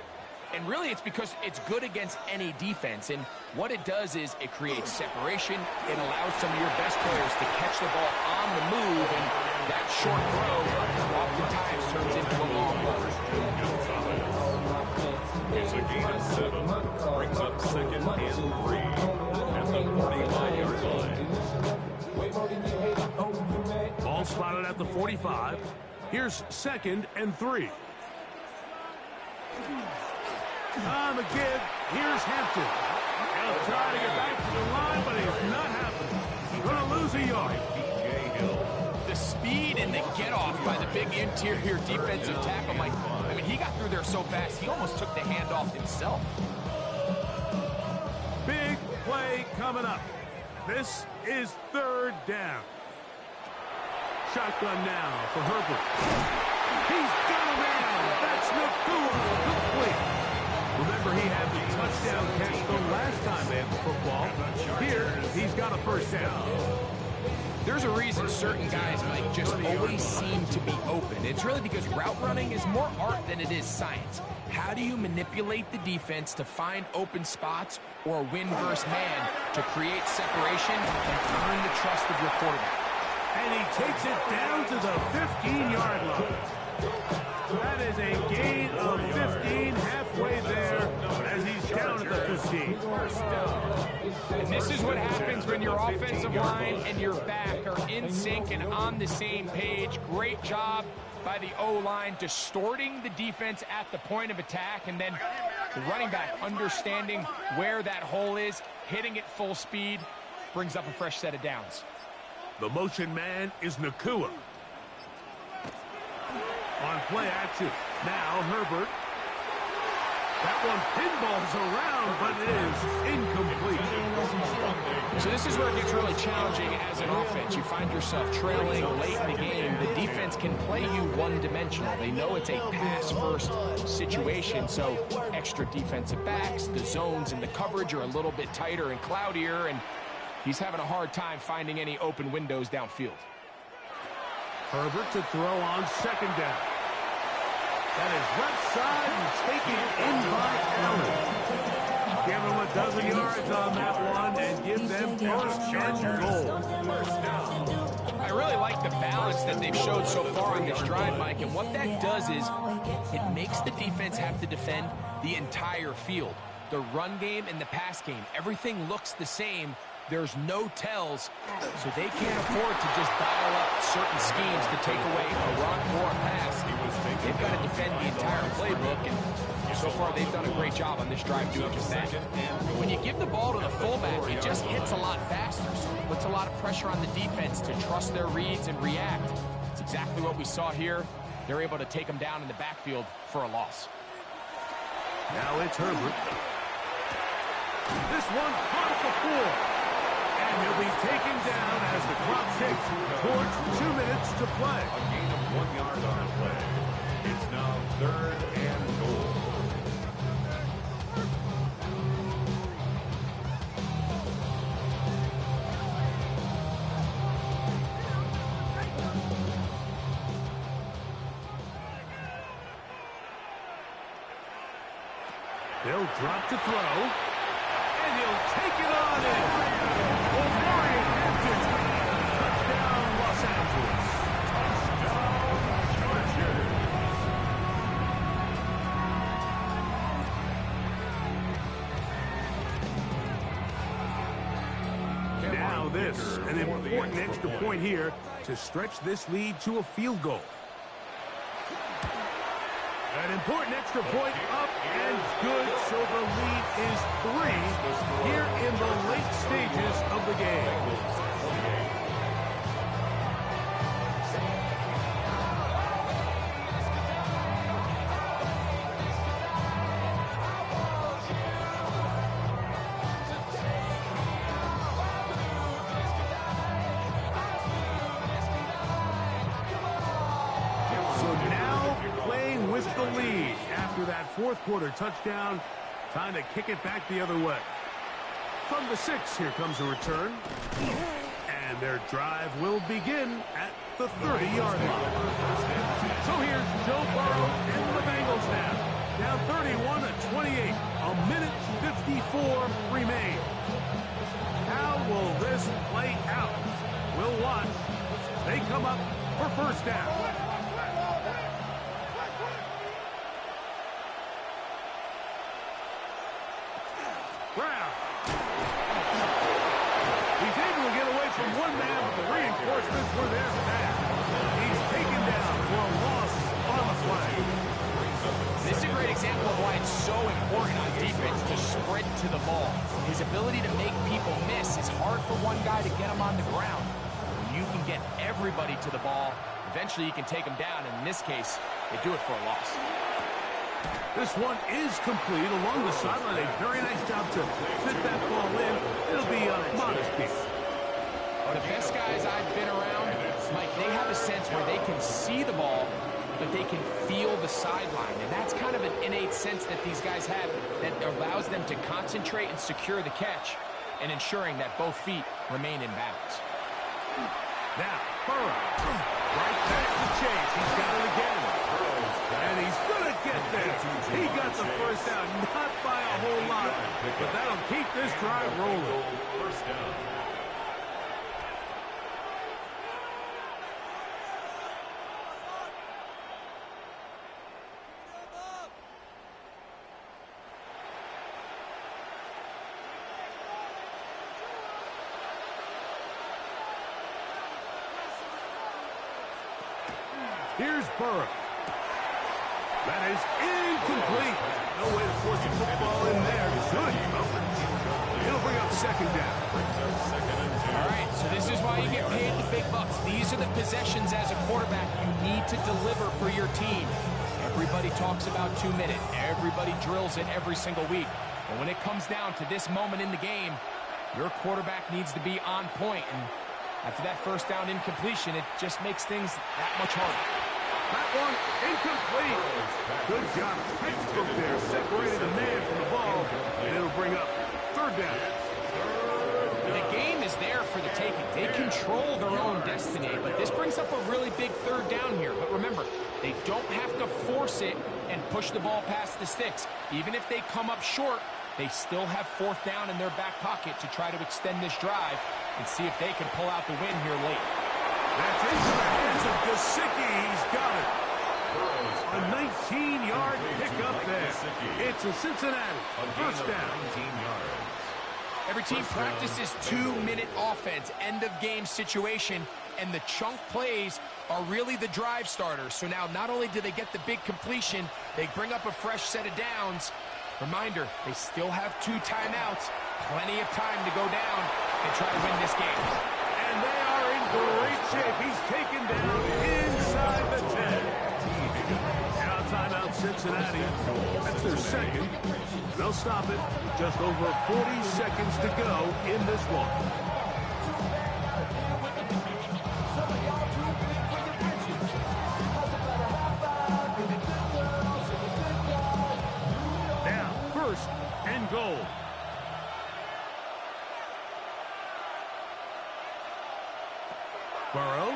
And really, it's because it's good against any defense. And what it does is it creates separation. It allows some of your best players to catch the ball on the move. And that short throw oftentimes turns into a long run. It's a gain of 7. Brings up second and 3 at the 45-yard line. Ball spotted at the 45. Here's second and 3. On the give, here's Hampton. He'll try to get back to the line, but he's not happening. He's going to lose a yard. B.J. Hill. The speed and the get-off by the big interior defensive tackle, Mike. I mean, he got through there so fast, he almost took the handoff himself. Big play coming up. This is third down. Shotgun now for Herbert. He's got a man. That's Nakua complete. Remember, he had the touchdown catch the last time they had the football. Here, he's got a first down. There's a reason certain guys, Mike, just always seem to be open. It's really because route running is more art than it is science. How do you manipulate the defense to find open spots or win versus man to create separation and earn the trust of your quarterback? And he takes it down to the 15-yard line. That is a gain of 15, halfway there as he's down at the 15. And this is what happens when your offensive line and your back are in sync and on the same page. Great job by the O-line distorting the defense at the point of attack, and then the running back understanding where that hole is, hitting it full speed, brings up a fresh set of downs. The motion man is Nakua. On play action. Now Herbert. That one pinballs around, but it is incomplete. So this is where it gets really challenging as an offense. You find yourself trailing late in the game. The defense can play you one-dimensional. They know it's a pass-first situation, so extra defensive backs, the zones and the coverage are a little bit tighter and cloudier, and he's having a hard time finding any open windows downfield. Herbert to throw on second down. That is left side and taken in by Allen. Give them a dozen yards on that one and give them first and goal. I really like the balance that they've showed so far on this drive, Mike, and what that does is it makes the defense have to defend the entire field. The run game and the pass game, everything looks the same. There's no tells, so they can't afford to just dial up certain schemes to take away a run or a pass. They've got to defend the entire playbook, and so far they've done a great job on this drive doing just that. When you give the ball to the fullback, it just hits a lot faster, so it puts a lot of pressure on the defense to trust their reads and react. It's exactly what we saw here. They're able to take them down in the backfield for a loss. Now it's Herbert. This one caught at the 4. And he'll be taken down as the clock ticks towards 2 minutes to play. A gain of 1 yard on the play. It's now third and goal. They'll drop to throw. And he'll take it on in. Touchdown, Los Angeles. Now this, an important extra point here to stretch this lead to a field goal. An important extra point up and good, so the lead is 3 here in the late stages of the game. The lead after that fourth quarter touchdown. Time to kick it back the other way. From the 6, here comes a return. And their drive will begin at the 30-yard line. So here's Joe Burrow and the Bengals now. Down 31-28. A minute 54 remain. How will this play out? We'll watch. They come up for first down. Brown. He's able to get away from one man, but the reinforcements were there for that. He's taken down for a loss on the play. This is a great example of why it's so important on defense to sprint to the ball. His ability to make people miss is hard for one guy to get him on the ground. When you can get everybody to the ball. Eventually, you can take them down, and in this case, they do it for a loss. This one is complete along the sideline. A very nice job to fit that ball in. It'll be a modest piece. The best guys I've been around, Mike, they have a sense where they can see the ball, but they can feel the sideline. And that's kind of an innate sense that these guys have that allows them to concentrate and secure the catch and ensuring that both feet remain in bounds. Now, Burrow, right back to chase. He's got it again. And he's going to get there. He got the first down, not by a whole lot, but that'll keep this drive rolling. First down. Here's Burrow. That is incomplete. No way to force the football in there. Good coverage. It'll bring up second down. All right, so this is why you get paid the big bucks. These are the possessions as a quarterback you need to deliver for your team. Everybody talks about 2 minutes. Everybody drills it every single week. But when it comes down to this moment in the game, your quarterback needs to be on point. And after that first down incompletion, it just makes things that much harder. That one incomplete. Good job. Textbook there. Separated the man from the ball. And it'll bring up third down. The game is there for the taking. They control their own destiny. But this brings up a really big third down here. But remember, they don't have to force it and push the ball past the sticks. Even if they come up short, they still have fourth down in their back pocket to try to extend this drive and see if they can pull out the win here late. That's into the hands of Gesicki. He's got it. A 19-yard pickup there. It's a Cincinnati first down. Every team practices 2-minute offense, end-of-game situation, and the chunk plays are really the drive starters. So now not only do they get the big completion, they bring up a fresh set of downs. Reminder, they still have 2 timeouts, plenty of time to go down and try to win this game. And they are in great shape. He's taken down inside the 10. Now timeout Cincinnati. That's their second. They'll stop it. Just over 40 seconds to go in this one. Now, first and goal. Burrow.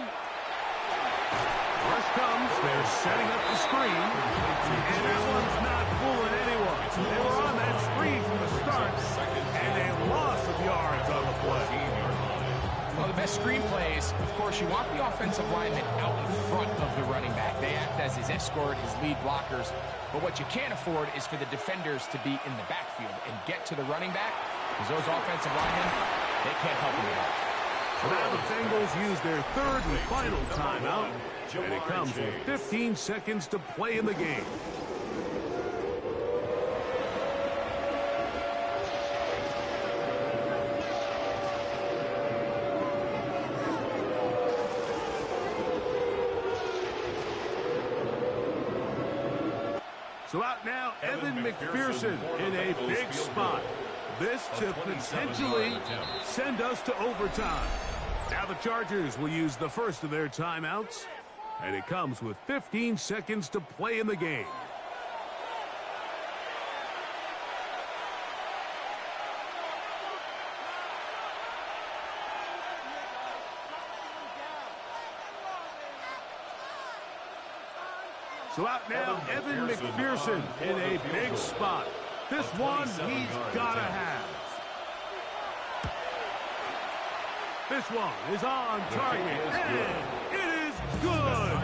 Rush comes. They're setting up the screen. And that one's not fooling anyone. They were on that screen from the start. And a loss of yards on the play. Well, the best screen plays, of course, you want the offensive lineman out in front of the running back. They act as his escort, his lead blockers. But what you can't afford is for the defenders to be in the backfield and get to the running back, because those offensive linemen, they can't help him at all. So now the Bengals use their third and final timeout, and it comes with 15 seconds to play in the game. So out now, Evan McPherson in a big spot. This to potentially send us to overtime. Now the Chargers will use the first of their timeouts, and it comes with 15 seconds to play in the game. So out now, Evan McPherson in a big spot. This one he's got to have. This one is on target, and it is good.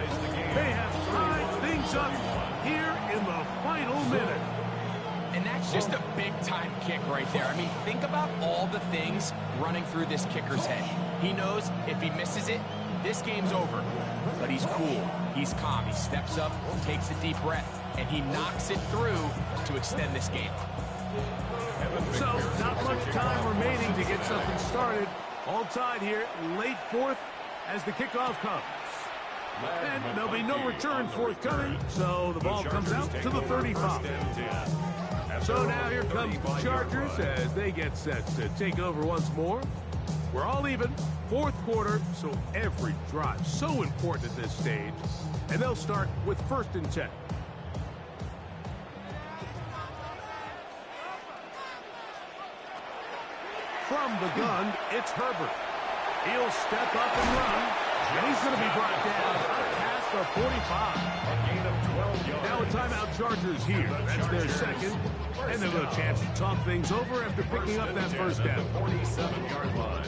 They have tied things up here in the final minute. And that's just a big-time kick right there. I mean, think about all the things running through this kicker's head. He knows if he misses it, this game's over. But he's cool. He's calm. He steps up, takes a deep breath, and he knocks it through to extend this game. So, not much time remaining to get something started. All tied here, late fourth, as the kickoff comes. And there'll be no return forthcoming, so the ball comes out to the 35. So now here comes the Chargers as they get set to take over once more. We're all even, fourth quarter, so every drive so important at this stage. And they'll start with 1st and 10. From the gun, it's Herbert. He'll step up and run, and he's going to be brought down past the 45. Now a timeout Chargers here. That's their second, and they'll have a chance to talk things over after picking up that first down. 47-yard line.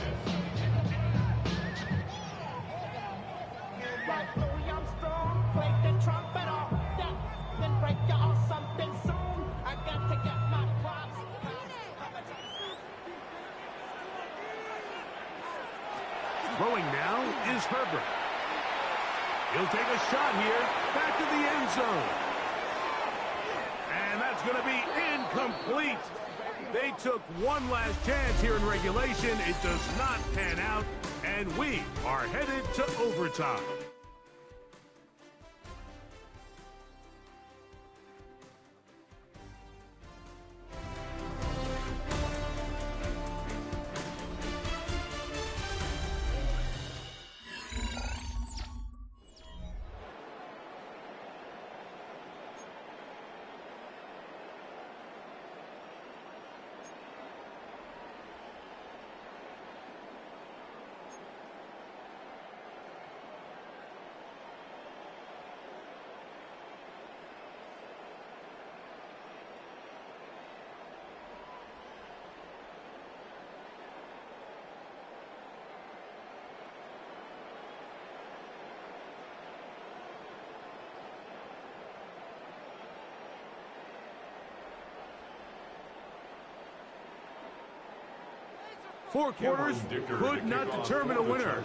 Throwing now is Herbert. He'll take a shot here, back to the end zone. And that's going to be incomplete. They took one last chance here in regulation. It does not pan out, and we are headed to overtime. Four quarters could not determine a winner.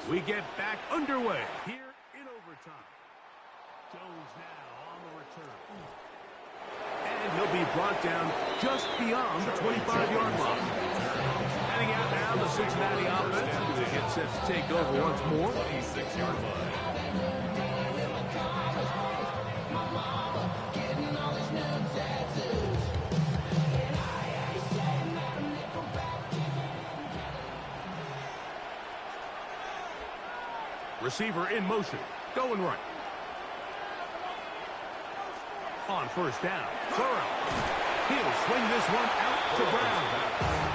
We get back underway here in overtime. Jones now on the return. And he'll be brought down just beyond the 25-yard line. Heading out now, the Cincinnati offense will get set to take over once more. 26-yard line. Receiver in motion, going right. On first down, Burrow. He'll swing this one out to Brown.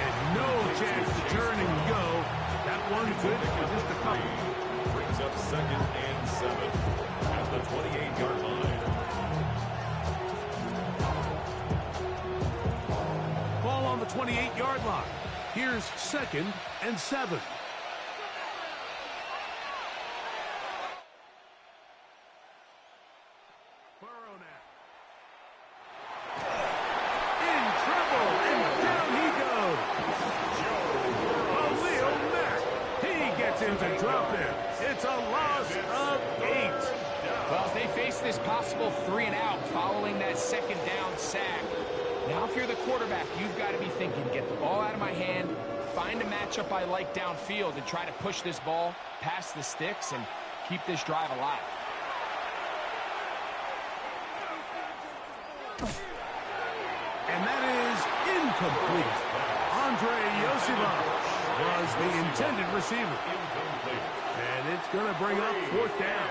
And no chance to turn and go. That one good for just a couple. Brings up 2nd and 7 at the 28-yard line. Ball on the 28-yard line. Here's 2nd and 7. This possible 3-and-out following that 2nd down sack. Now, if you're the quarterback, you've got to be thinking, get the ball out of my hand, find a matchup I like downfield, and try to push this ball past the sticks and keep this drive alive. And that is incomplete. Andre Yosibov was the intended receiver. And it's going to bring up 4th down.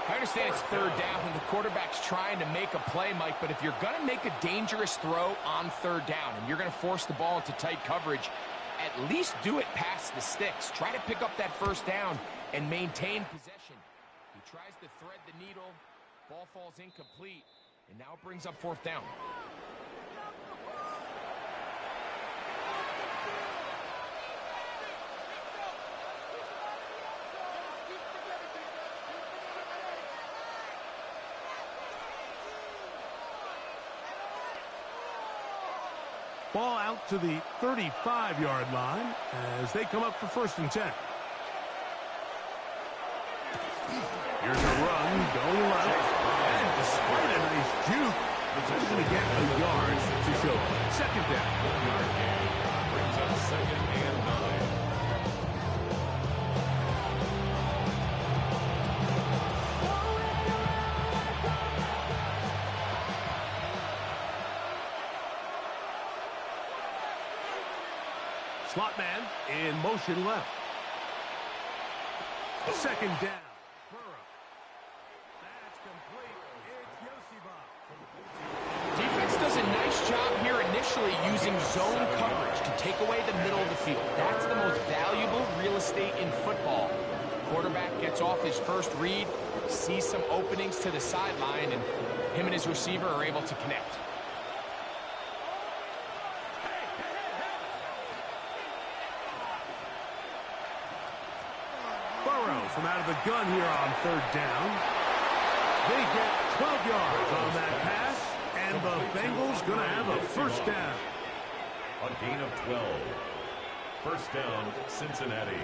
I understand it's 3rd down and the quarterback's trying to make a play, Mike, but if you're going to make a dangerous throw on 3rd down and you're going to force the ball into tight coverage, at least do it past the sticks. Try to pick up that 1st down and maintain possession. He tries to thread the needle. Ball falls incomplete, and now it brings up 4th down. Ball out to the 35-yard line as they come up for 1st and 10. Here's a run, going left. And despite a nice juke, it's only going to get a yard to show. 2nd down. 1-yard gain brings up 2nd and 9. Slot man in motion left. Second down. Burrow. That's complete. It's Yoshiba. Defense does a nice job here initially using zone coverage to take away the middle of the field. That's the most valuable real estate in football. Quarterback gets off his first read, sees some openings to the sideline, and him and his receiver are able to connect. Burrow from out of the gun here on third down. They get 12 yards on that pass, and the Bengals going to have a first down. A gain of 12. First down, Cincinnati.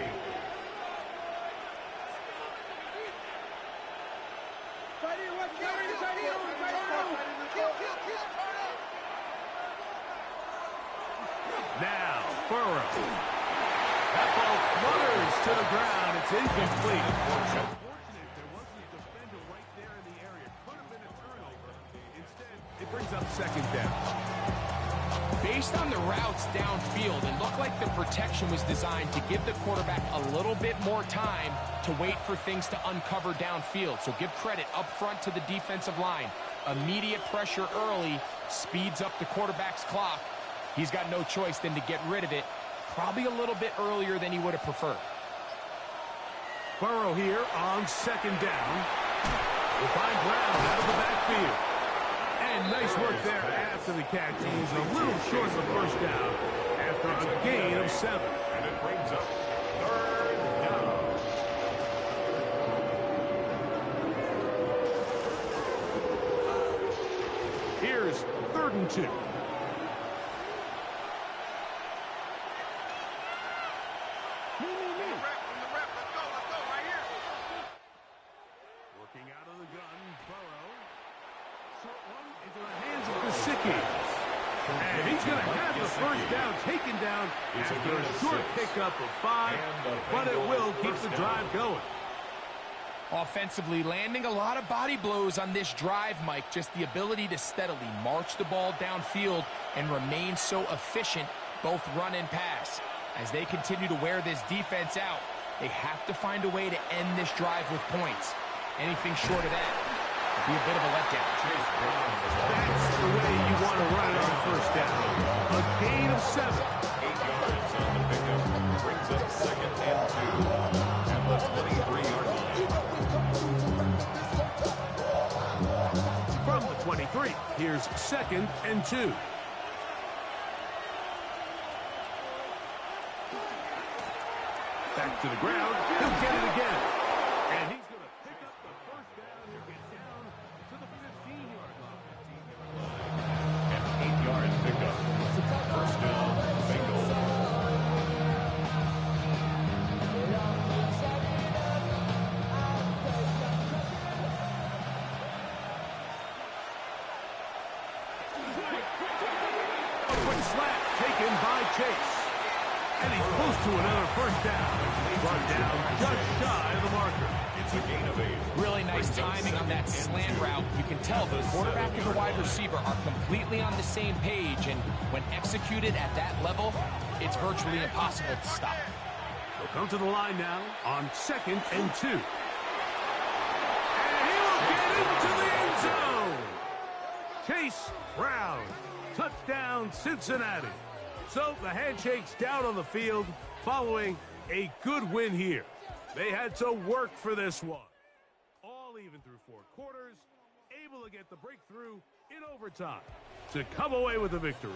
Now, Burrow. That ball flutters to the ground. It's incomplete. Unfortunate there wasn't a defender right there in the area. Could have been a turnover. Instead, it brings up second down. Based on the routes downfield, it looked like the protection was designed to give the quarterback a little bit more time to wait for things to uncover downfield. So give credit up front to the defensive line. Immediate pressure early speeds up the quarterback's clock. He's got no choice than to get rid of it, probably a little bit earlier than he would have preferred. Burrow here on second down. We'll find Brown out of the backfield. And nice work there after the catch. He's a little short of the first down after a gain of 7. And it brings up third down. Here's 3rd and 2. Working out of the gun, Burrow. Short one into the hands of Gesicki. And he's going to have the first down taken down after a short pickup of 5, but it will keep the drive going. Offensively, landing a lot of body blows on this drive, Mike. Just the ability to steadily march the ball downfield and remain so efficient, both run and pass. As they continue to wear this defense out, they have to find a way to end this drive with points. Anything short of that would be a bit of a letdown. That's the way you want to run it on first down. A gain of 7. 8 yards on the pickup. Brings up second and 2. At the 23-yard line. From the 23, here's 2nd and 2. Back to the ground. He'll get it again. And he's going to pick up the first down. He'll get down to the 15-yard line. An 8-yard pickup. First down, Bengals. A quick slap taken by Chase. And he's close to another first down. Brought down just shy of the marker. It's a gain of 8. Really nice timing on that slant route. You can tell the quarterback and the wide receiver are completely on the same page, and when executed at that level, it's virtually impossible to stop. He'll come to the line now on 2nd and 2. And he'll get into the end zone. Chase Brown. Touchdown, Cincinnati. So the handshake's down on the field following a good win here. They had to work for this one. All even through 4 quarters, able to get the breakthrough in overtime to come away with the victory.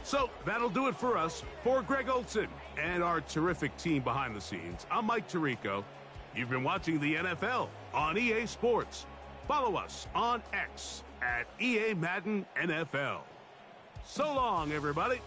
So that'll do it for us. For Greg Olson and our terrific team behind the scenes, I'm Mike Tirico. You've been watching the NFL on EA Sports. Follow us on X at EA Madden NFL. So long, everybody.